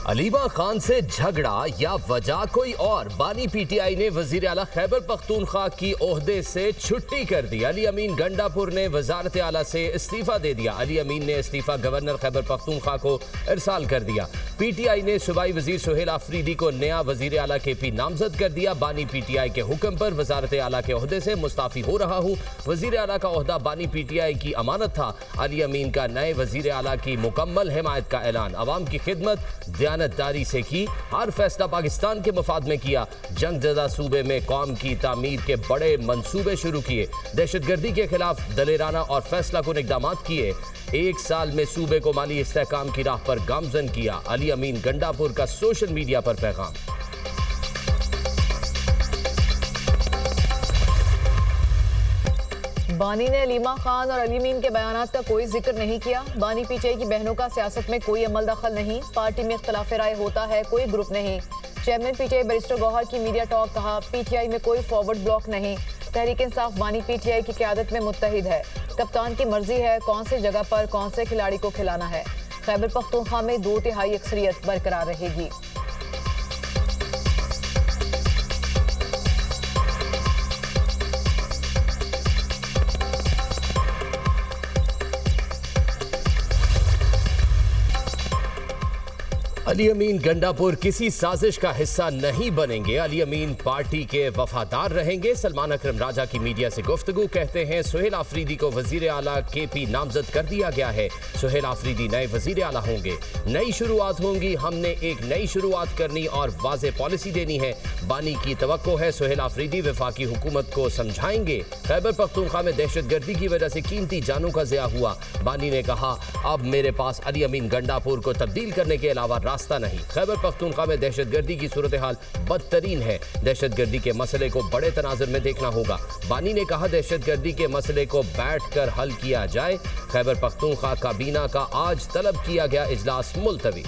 अलीमा खान से झगड़ा या वजह कोई और। बानी पीटीआई ने वजीर आला खैबर पख्तूनख्वा की ओहदे से छुट्टी कर दी। अली अमीन गंडापुर ने वजारत आला से इस्तीफा दे दिया। अली अमीन ने इस्तीफा गवर्नर खैबर पख्तूनख्वा को इरसाल कर दिया। पीटीआई ने सूबाई वजीर सुहेल आफरीदी को नया वजीर आला केपी नामजद कर दिया। बानी पीटीआई के हुक्म पर वजारत आला के ओहदे से मुस्ताफी हो रहा हूँ। वजीर आला का ओहदा बानी पीटीआई की अमानत था। अली अमीन का नए वजीर आला की मुकम्मल हिमायत का ऐलान। अवाम की खिदमत दयानतदारी से की, हर फैसला पाकिस्तान के मफाद में किया। जंगजदा सूबे में कौम की तामीर के बड़े मंसूबे शुरू किए। दहशतगर्दी के खिलाफ दलेराना और फैसला कुन इक़दाम किए। एक साल में सूबे को माली इस्तेहकाम की राह पर गामजन किया। अली अमीन गंडापुर का सोशल मीडिया पर पैगाम। बानी ने अलीमा खान और अली अमीन के बयानात का कोई जिक्र नहीं किया। बानी पीटीआई की बहनों का सियासत में कोई अमल दखल नहीं। पार्टी में इख्तलाफ राय होता है, कोई ग्रुप नहीं। चेयरमैन पीटीआई बैरिस्टर गौहर की मीडिया टॉक। कहा, पीटीआई में कोई फॉरवर्ड ब्लॉक नहीं। तहरीक इंसाफ बानी पीटीआई की क़यादत में मुत्तहिद है। कप्तान की मर्जी है कौन से जगह पर कौन से खिलाड़ी को खिलाना है। खैबर पख्तूनख्वा में 2/3 अक्सरियत बरकरार रहेगी। अली अमीन गंडापुर किसी साजिश का हिस्सा नहीं बनेंगे। अली अमीन पार्टी के वफादार रहेंगे। सलमान अकरम राजा की मीडिया से गुफ्तगू। कहते हैं सुहेल आफरीदी को वजीर आला केपी नामजद कर दिया गया है। सुहेल आफरीदी नए वजीर आला होंगे। नई शुरुआत होंगी। हमने एक नई शुरुआत करनी और वाज़े पॉलिसी देनी है। बानी की तवक्को है सुहेल आफरीदी वफाकी हुकूमत को समझाएंगे। खैबर पख्तूनख्वा में दहशतगर्दी की वजह से कीमती जानों का ज़िया हुआ। बानी ने कहा, अब मेरे पास अली अमीन गंडापुर को तब्दील करने के अलावा रास्ता नहीं। खैबर पख्तूनख्वा में दहशतगर्दी की सूरत हाल बदतरीन है। दहशतगर्दी के मसले को बड़े तनाजुर में देखना होगा। बानी ने कहा, दहशतगर्दी के मसले को बैठकर हल किया जाए। खैबर पख्तूनख्वा काबीना का आज तलब किया गया इजलास मुलतवी।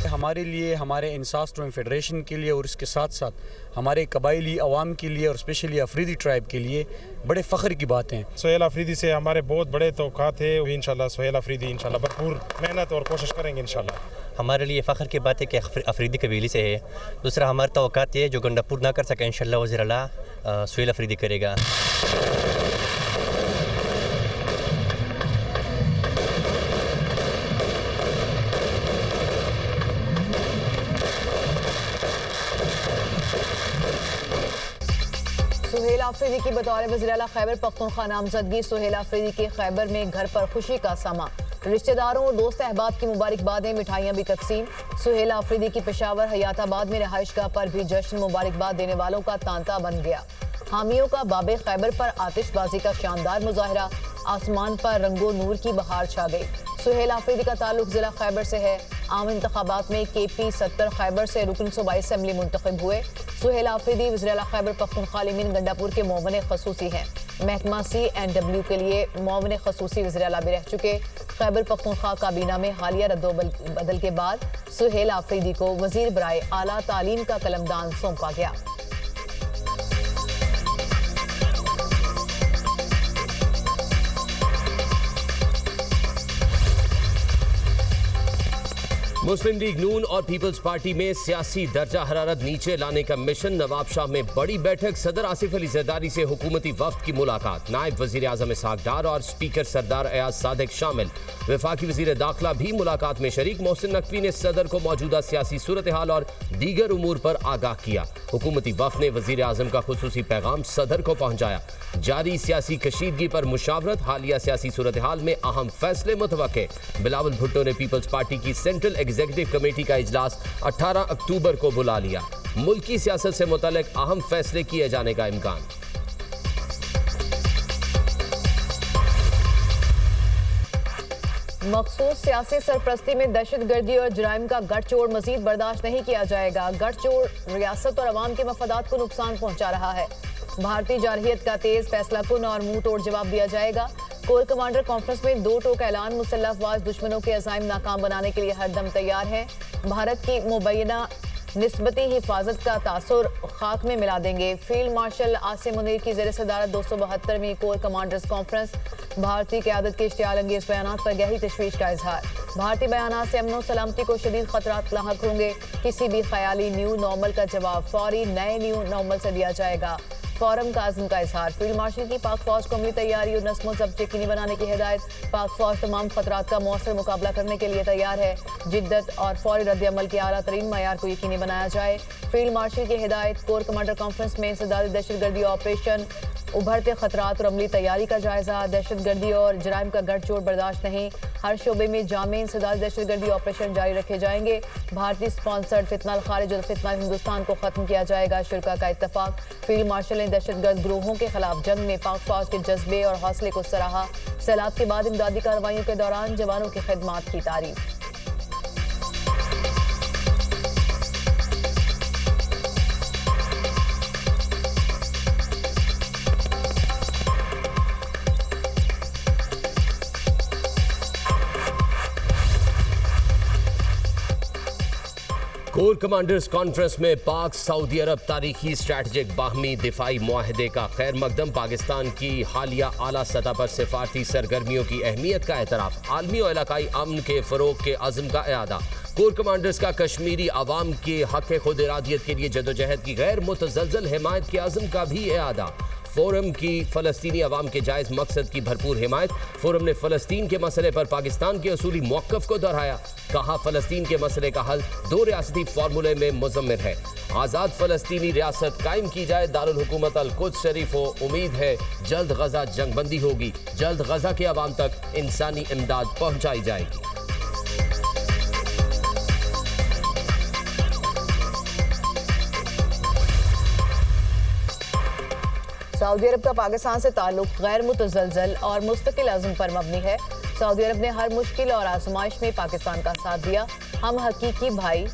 हमारे लिए, हमारे इंसाफ स्टूडेंट फेडरेशन के लिए और इसके साथ साथ हमारे कबायली अवाम के लिए और स्पेशली अफरीदी ट्राइब के लिए बड़े फ़ख्र की बात है। सुहेल आफरीदी से हमारे बहुत बड़े तौक़ात थे। इंशाल्लाह सुहेल आफरीदी इंशाल्लाह भरपूर मेहनत और कोशिश करेंगे। इंशाल्लाह हमारे लिए फ़ख्र की बात है कि अफरीदी कबीले से है। दूसरा हमारे तौक़ात ये जो गंडापुर ना कर सके, इंशाल्लाह वज़ीर आला सुहेल आफरीदी करेगा। सुहेल आफरीदी की बतौर वज़ीर आला खैबर पख्तूनख्वा नामजदगी। सुहेल आफरीदी के खैबर में घर पर खुशी का समा। रिश्तेदारों और दोस्त अहबाब की मुबारकबादें, मिठाइयाँ भी तकसीम। सुहेल आफरीदी की पेशावर हयाताबाद में रहायशगाह पर भी जश्न। मुबारकबाद देने वालों का तांता बन गया। हामियों का बाबे खैबर पर आतिशबाजी का शानदार मुजाहरा। आसमान पर रंगो नूर की बहार छा गई। सुहेल आफरीदी का ताल्लुक जिला खैबर से है। आम इंतखाबात में केपी 70 खैबर से रुकन सूबाई असम्बली मुंतखब हुए। सुहेल आफरीदी वज़ीर आला खैबर पख्तूनख्वा अली अमीन गंडापुर के मुआविन खसूसी हैं। महकमा CNW के लिए मुआविन खसूसी वज़ीर आला भी रह चुके। खैबर पख्तूनख्वा काबीना में हालिया रद्दोबदल के बाद सुहेल आफरीदी को वज़ीर बराए आला तालीम का कलमदान सौंपा गया। मुस्लिम लीग नून और पीपल्स पार्टी में सियासी दर्जा हरारत नीचे लाने का मिशन। नवाब शाह में बड़ी बैठक। सदर आसिफ अली जरदारी से हुकूमती वफ्द की मुलाकात। नायब वजीर आजम इसहाक डार और स्पीकर सरदार एयाज सादिक शामिल। वफाकी वजीर दाखिला भी मुलाकात में शरीक। मोहसिन नकवी ने सदर को मौजूदा सियासी सूरत हाल और दीगर उमूर पर आगाह किया। हुकूमती वफ्द ने वजीर आजम का खुसूसी पैगाम सदर को पहुंचाया। जारी सियासी कशीदगी पर मुशावरत। हालिया सियासी सूरत हाल में अहम फैसले मुतवक्के। बिलावल भुट्टो ने पीपल्स पार्टी की सेंट्रल एग्जीक्यूटिव कमेटी का इजलास 18 अक्टूबर को बुला लिया। मुल्की सियासत से मुतालिक अहम फैसले किए जाने का इम्कान। मखसूस सियासी सरपरस्ती में दहशतगर्दी और जराइम का गठजोड़ मजीद बर्दाश्त नहीं किया जाएगा। गठजोड़ रियासत और अवाम के मफादात को नुकसान पहुंचा रहा है। भारतीय जारहियत का तेज फैसला कुन और मुंह तोड़ जवाब दिया जाएगा। कोर कमांडर कॉन्फ्रेंस में 2 टोक ऐलान। मुसल्लह अफवाज दुश्मनों के अज़ाइम नाकाम बनाने के लिए हरदम तैयार है। भारत की मुबैना निस्बती हिफाजत का तासुर खाक में मिला देंगे। फील्ड मार्शल आसिम मुनीर की ज़ेर सदारत 272वीं कोर कमांडर्स कॉन्फ्रेंस। भारतीय क़यादत के इश्तियाल अंगेज़ बयानात पर गहरी तशवीश का इजहार। भारतीय बयानात से अमन सलामती को शदीद खतरात लाहक होंगे। किसी भी ख्याली न्यू नॉर्मल का जवाब फौरी नए न्यू नॉर्मल से दिया जाएगा। फोरम का आज़म का इजहार। फील्ड मार्शल की पाक फौज को अमली तैयारी और नस्म व ज़ब्त यकीनी बनाने की हिदायत। पाक फौज तमाम खतरात का मौसर मुकाबला करने के लिए तैयार है। जिद्दत और फौरी रद्द-ए-अमल के आला तरीन मयार को यकीनी बनाया जाए। फील्ड मार्शल की हिदायत। कोर कमांडर कॉन्फ्रेंस में इंसदादी दहशतगर्दी ऑपरेशन, उभरते खतरात और अमली तैयारी का जायजा। दहशतगर्दी और जराइम का गठजोड़ बर्दाश्त नहीं। हर शोबे में जामे इंसदादी दहशतगर्दी ऑपरेशन जारी रखे जाएंगे। भारतीय स्पॉन्सर्ड फितना खारिज और फितना हिंदुस्तान को खत्म किया जाएगा। शुरा का इत्तफाक। फील्ड मार्शल ने दहशतगर्द ग्रोहों के खिलाफ जंग में पाक फौज के जज्बे और हौसले को सराहा। सैलाब के बाद इमदादी कार्रवाइयों के दौरान जवानों की खिदमत की तारीफ। कोर कमांडर्स कॉन्फ्रेंस में पाक सऊदी अरब तारीखी स्ट्रैटेजिक बाहमी दिफाई मुआहदे का खैर मकदम। पाकिस्तान की हालिया आला सतह पर सिफारती सरगर्मियों की अहमियत का एतराफ़। आलमी और इलाकाई अमन के फ़रोग के अज़्म का इरादा। कोर कमांडर्स का कश्मीरी अवाम के हक़ खुद इरादियत के लिए जदोजहद की गैर मुतज़लज़ल हिमायत के अज़्म का भी इरादा। फोरम की फ़लस्तीनी अवाम के जायज़ मकसद की भरपूर हिमायत। फोरम ने फ़लस्तीन के मसले पर पाकिस्तान के असूली मौक़िफ़ को दोहराया। कहा फ़लस्तीन के मसले का हल दो रियासती फार्मूले में मुज़म्मिर है। आज़ाद फ़लस्तीनी रियासत कायम की जाए। दारुल हुकूमत अल कुद्स शरीफ हो। उम्मीद है जल्द गज़ा जंगबंदी होगी। जल्द गज़ा के अवाम तक इंसानी इमदाद पहुँचाई जाएगी। सऊदी अरब का पाकिस्तान से ताल्लुक गैर मुतज़लज़ल और मुस्तकिल अज़्म पर मबनी है। सऊदी अरब ने हर मुश्किल और आजमाइश में पाकिस्तान का साथ दिया। हम हकीकी भाई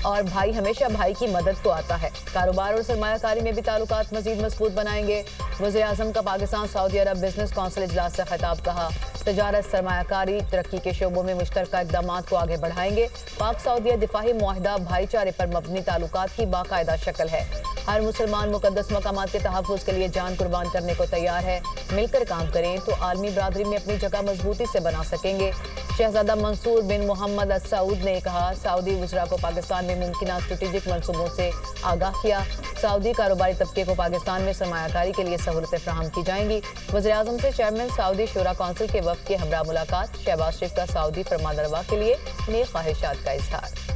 और भाई हमेशा भाई की मदद को आता है। कारोबार और सरमायाकारी में भी ताल्लुकात मज़ीद मजबूत बनाएंगे। वज़ीर-ए-आज़म का पाकिस्तान सऊदी अरब बिजनेस कौंसिल इजलास से खिताब। कहा तजारत, सरमायाकारी, तरक्की के शोबों में मुश्तरका इक़दामात को आगे बढ़ाएंगे। पाक सऊदी दिफाही मुआहदा भाईचारे पर मबनी ताल्लुकात की बाकायदा शक्ल है। हर मुसलमान मुकद्दस मकामात के तहफ़्फ़ुज़ के लिए जान कुर्बान करने को तैयार है। मिलकर काम करें तो आलमी बरादरी में अपनी जगह मजबूती से बना सकेंगे। शहजादा मंसूर बिन मोहम्मद अल सऊद ने कहा सऊदी वज़रा को पाकिस्तान में मुमकिन स्ट्रेटेजिक मनसूबों से आगाह किया। सऊदी कारोबारी तबके को पाकिस्तान में सरमायाकारी के लिए सहूलतें फराहम की जाएंगी। वज़ीर-ए-आज़म से चेयरमैन सऊदी शूरा कौंसिल के वफ़द के हमरा मुलाकात। शहबाज शरीफ का सऊदी फरमानरवा के लिए नेक ख्वाहिशात का इजहार।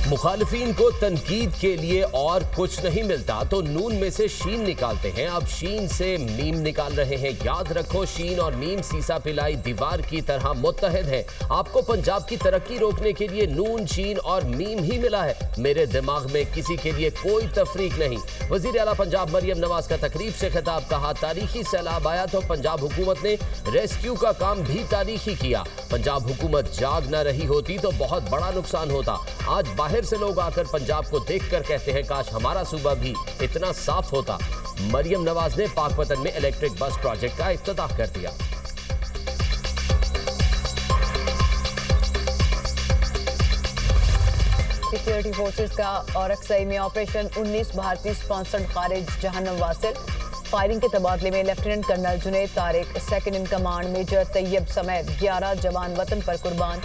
मुखालिफिन को तनकीद के लिए और कुछ नहीं मिलता तो नून में से शीन निकालते हैं। अब शीन से मीम निकाल रहे हैं। याद रखो शीन और मीम सीसा पिलाई दीवार की तरह मुत्तहिद है। आपको पंजाब की तरक्की रोकने के लिए नून, शीन और मीम ही मिला है। मेरे दिमाग में किसी के लिए कोई तफरीक नहीं। वज़ीर आला पंजाब मरियम नवाज का तकरीब से खिताब। कहा तारीखी सैलाब आया तो पंजाब हुकूमत ने रेस्क्यू का काम भी तारीखी किया। पंजाब हुकूमत जाग न रही होती तो बहुत बड़ा नुकसान होता। आज बाहर से लोग आकर पंजाब को देखकर कहते हैं काश हमारा सूबा भी इतना साफ होता। मरियम नवाज ने पाकपतन में इलेक्ट्रिक बस प्रोजेक्ट का इफ्तिताह कर दिया। सिक्योरिटी फोर्सेस का औरक्सई में ऑपरेशन 19 भारतीय स्पॉन्सर्ड खारिज जहन्नम वासिल। फायरिंग के तबादले में lieutenant colonel Junaid Tariq, second in command major Tayyab समेत 11 जवान वतन पर कुर्बान।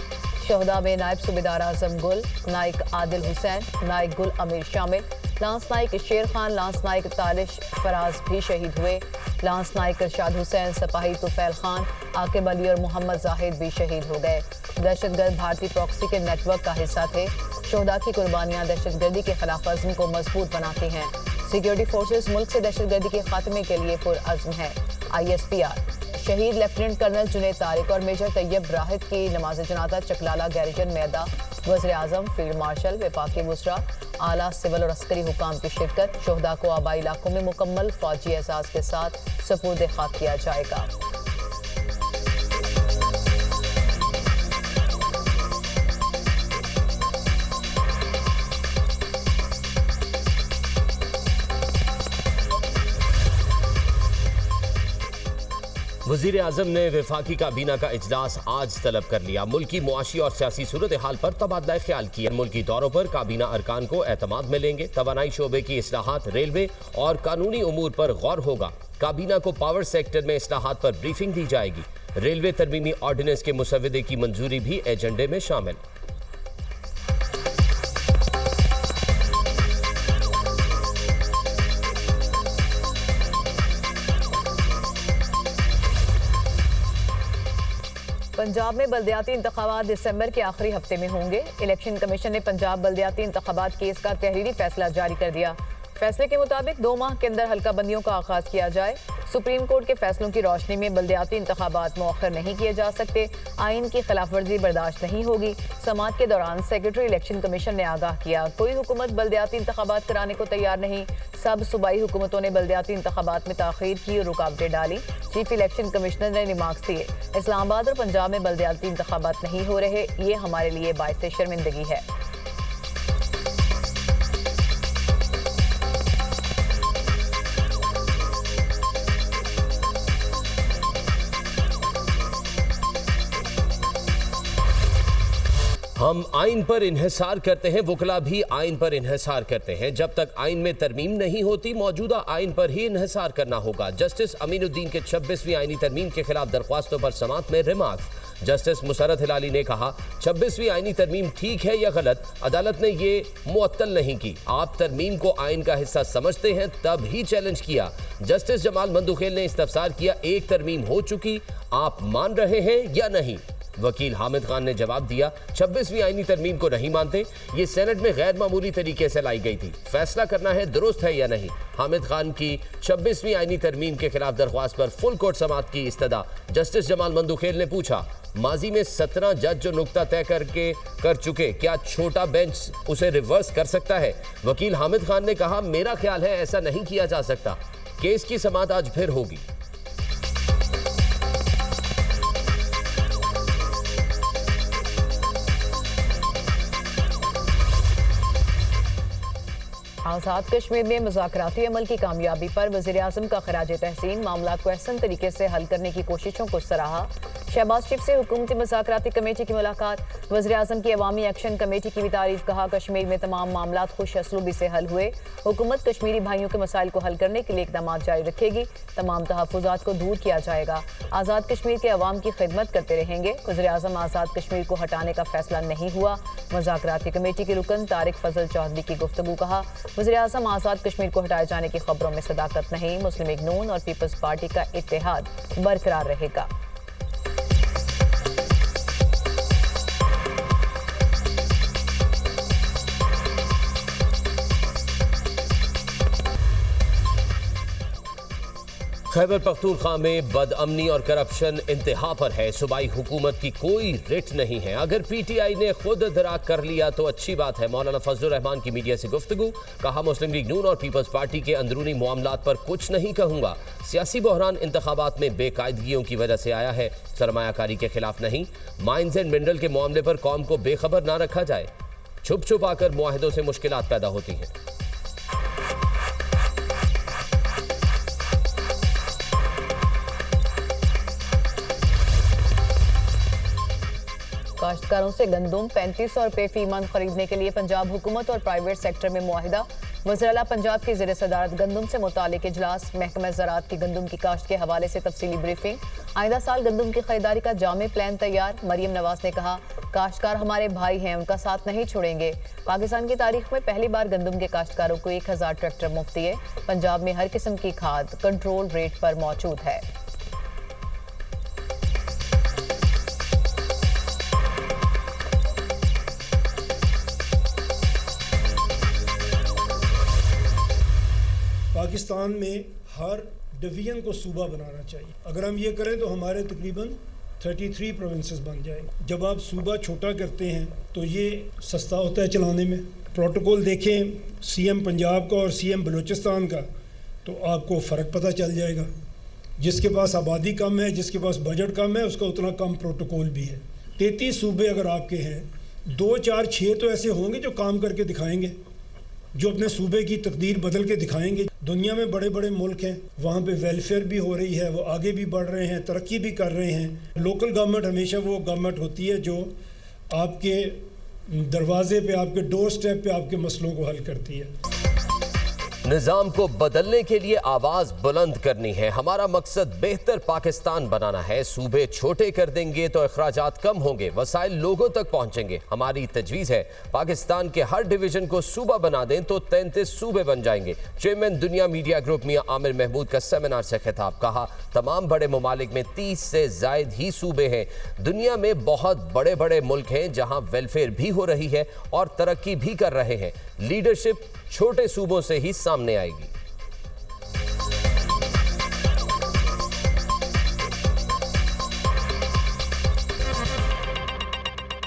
शहदा में नायब सूबेदार आजम गुल, नाइक आदिल हुसैन, नाइक गुल अमीर शामिल। लांस नाइक शेर खान, लांस नाइक तालिश फराज भी शहीद हुए। लांस नाइक इरशाद हुसैन, सिपाही तुफैल खान, आकिब अली और मोहम्मद जाहिद भी शहीद हो गए। दहशतगर्द भारतीय प्रॉक्सी के नेटवर्क का हिस्सा थे। शहदा की कुर्बानियां दहशतगर्दी के खिलाफ अज़्म को मजबूत बनाती हैं। सिक्योरिटी फोर्सेस मुल्क से दहशतगर्दी के खात्मे के लिए पुरअज़्म है। ISPR शहीद लेफ्टिनेंट कर्नल जुनैद तारिक और मेजर तैयब राहिद की नमाज जनाजा चकलाला गैरिजन में अदा। वज़ीर-ए-आज़म, फील्ड मार्शल, वफाकी वज़रा, आला सिविल और अस्करी हुकाम की शिरकत। शहदा को आबाई इलाकों में मुकम्मल फौजी एहसास के साथ सुपुर्द खाक किया जाएगा। वज़ीर आज़म ने वफाकी काबीना का इजलास आज तलब कर लिया। मुल्की मुआशी और सियासी सूरत हाल पर तबादला ख्याल किया। मुल्की दौरों पर काबीना अरकान को एतमाद मिलेंगे। तवानाई शोबे की इस्लाहात, रेलवे और कानूनी उमूर पर गौर होगा। काबीना को पावर सेक्टर में इस्लाहात पर ब्रीफिंग दी जाएगी। रेलवे तरमीमी ऑर्डिनेंस के मुसवदे की मंजूरी भी एजेंडे में शामिल। पंजाब में बल्दियाती इंतखाबात दिसंबर के आखिरी हफ्ते में होंगे। इलेक्शन कमीशन ने पंजाब बल्दियाती इंतखाबात केस का तहरीरी फैसला जारी कर दिया। फैसले के मुताबिक 2 माह के अंदर हल्का बंदियों का आगाज किया जाए। सुप्रीम कोर्ट के फैसलों की रोशनी में बल्दियाती इंतखाबात मौखर नहीं किए जा सकते। आइन की खिलाफ वर्जी बर्दाश्त नहीं होगी। समाअत के दौरान सेक्रेटरी इलेक्शन कमीशन ने आगाह किया, कोई हुकूमत बल्दियाती इंतखाबात कराने को तैयार नहीं। सब सूबाई हुकूमतों ने बल्दियाती इंतखाबात में ताखीर की और रुकावटें डाली। चीफ इलेक्शन कमिश्नर ने रिमार्क्स दिए, इस्लामाबाद और पंजाब में बल्दियाती इंतखाबात नहीं हो रहे, ये हमारे लिए बाइस शर्मिंदगी है। हम आइन पर इन्हिसार करते हैं, वकला भी आइन पर इन्हिसार करते हैं। जब तक आइन में तरमीम नहीं होती, मौजूदा आइन पर ही इन्हिसार करना होगा। जस्टिस अमीनुद्दीन के 26वीं आइनी तरमीम के खिलाफ दरख्वास्तों पर समाअत में रिमार्क्स। जस्टिस मुसरत हिलाली ने कहा, 26वीं आइनी तरमीम ठीक है या गलत, अदालत ने ये मुअत्तल नहीं की। आप तरमीम को आइन का हिस्सा समझते हैं तब ही चैलेंज किया। जस्टिस जमाल मंदुखेल ने इस्तफसार किया, एक तरमीम हो चुकी, आप मान रहे हैं या नहीं? वकील हामिद खान ने जवाब दिया, 26वीं आइनी तरमीम को नहीं मानते, ये सेनेट में गैर मामूली तरीके से लाई गई थी, फैसला करना है दुरुस्त है या नहीं। हामिद खान की 26वीं आइनी तरमीम के खिलाफ दरख्वास्त पर फुल कोर्ट समाअत की इस्तदा। जस्टिस जमाल मंदुखेल ने पूछा, माजी में 17 जज जो नुक्ता तय कर चुके, क्या छोटा बेंच उसे रिवर्स कर सकता है? वकील हामिद खान ने कहा, मेरा ख्याल है ऐसा नहीं किया जा सकता। केस की समाअत आज फिर होगी। आज़ाद कश्मीर में मुज़ाकराती अमल की कामयाबी पर वज़ीर आज़म का खराज तहसीन। मामला को अहसन तरीके से हल करने की कोशिशों को सराहा। शहबाज शरीफ से हुकूमती मुज़ाकराती कमेटी की मुलाकात। वज़ीर आज़म की अवामी एक्शन कमेटी की भी तारीफ। कहा, कश्मीर में तमाम मामलात खुश असलूबी से हल हुए। हुकूमत कश्मीरी भाइयों के मसाइल को हल करने के लिए इक़दाम जारी रखेगी। तमाम तहफ़्फ़ुज़ात को दूर किया जाएगा। आज़ाद कश्मीर के अवाम की खिदमत करते रहेंगे। वज़ीर आज़म, आज़ाद कश्मीर को हटाने का फैसला नहीं हुआ। मुज़ाकराती कमेटी के रुकन तारिक फजल चौधरी की गुफ्तगू। कहा, वज़ीर आज़म, आज़ाद कश्मीर को हटाए जाने की खबरों में सदाकत नहीं। मुस्लिम लीग नून और पीपल्स पार्टी का इत्तेहाद बरकरार रहेगा। खैबर पख्तूनख्वा में बदअमनी और करप्शन इंतहा पर है। सूबाई हुकूमत की कोई रिट नहीं है। अगर पीटीआई ने खुद दराक कर लिया तो अच्छी बात है। मौलाना फजलुर रहमान की मीडिया से गुफ्तगू। कहा, मुस्लिम लीग नून और पीपल्स पार्टी के अंदरूनी मामलात पर कुछ नहीं कहूँगा। सियासी बहरान इंतखाबात में बेकायदगियों की वजह से आया है, सरमायाकारी के खिलाफ नहीं। माइंस एंड मिनरल के मामले पर कौम को बेखबर ना रखा जाए। छुप छुप आकर मुआहिदों से मुश्किलात पैदा होती हैं। काश्तकारों से गंदुम 3500 रुपये फी मन खरीदने के लिए पंजाब हुकूमत और प्राइवेट सेक्टर में मुआहिदा। वज़ीर आला पंजाब की ज़ेर सदारत गंदुम से मुतालिक इजलास। महकमा ज़राअत की गंदुम की काश्त के हवाले से तफसीली ब्रीफिंग। आइंदा साल गंदुम की खरीदारी का जामे प्लान तैयार। मरियम नवाज ने कहा, काश्तकार हमारे भाई हैं, उनका साथ नहीं छोड़ेंगे। पाकिस्तान की तारीख में पहली बार गंदुम के काश्तकारों को 1000 ट्रैक्टर मुफ्त दिए। पंजाब में हर किस्म की खाद कंट्रोल रेट पर मौजूद है। पाकिस्तान में हर डिवीज़न को सूबा बनाना चाहिए। अगर हम ये करें तो हमारे तकरीबन 33 प्रोविंसेस बन जाएंगे। जब आप सूबा छोटा करते हैं तो ये सस्ता होता है चलाने में। प्रोटोकॉल देखें सीएम पंजाब का और सीएम बलूचिस्तान का तो आपको फ़र्क पता चल जाएगा। जिसके पास आबादी कम है, जिसके पास बजट कम है, उसका उतना कम प्रोटोकॉल भी है। 33 सूबे अगर आपके हैं, 2, 4, 6 तो ऐसे होंगे जो काम करके दिखाएंगे। जो अपने सूबे की तकदीर बदल के दिखाएंगे। दुनिया में बड़े बड़े मुल्क हैं, वहाँ पे वेलफेयर भी हो रही है, वो आगे भी बढ़ रहे हैं, तरक्की भी कर रहे हैं। लोकल गवर्नमेंट हमेशा वो गवर्नमेंट होती है जो आपके दरवाजे पे, आपके डोर स्टेप पे आपके मसलों को हल करती है। निजाम को बदलने के लिए आवाज बुलंद करनी है। हमारा मकसद बेहतर पाकिस्तान बनाना है। सूबे छोटे कर देंगे तो अखराजात कम होंगे, वसाइल लोगों तक पहुंचेंगे। हमारी तजवीज़ है पाकिस्तान के हर डिवीजन को सूबा बना दें तो 33 सूबे बन जाएंगे। चेयरमैन दुनिया मीडिया ग्रुप मियां आमिर महमूद का सेमिनार से खिताब। कहा तमाम बड़े ममालिक में 30 से जायद ही सूबे हैं। दुनिया में बहुत बड़े बड़े मुल्क हैं जहां वेलफेयर भी हो रही है और तरक्की भी कर रहे हैं। लीडरशिप छोटे सूबों से ही सामने आएगी।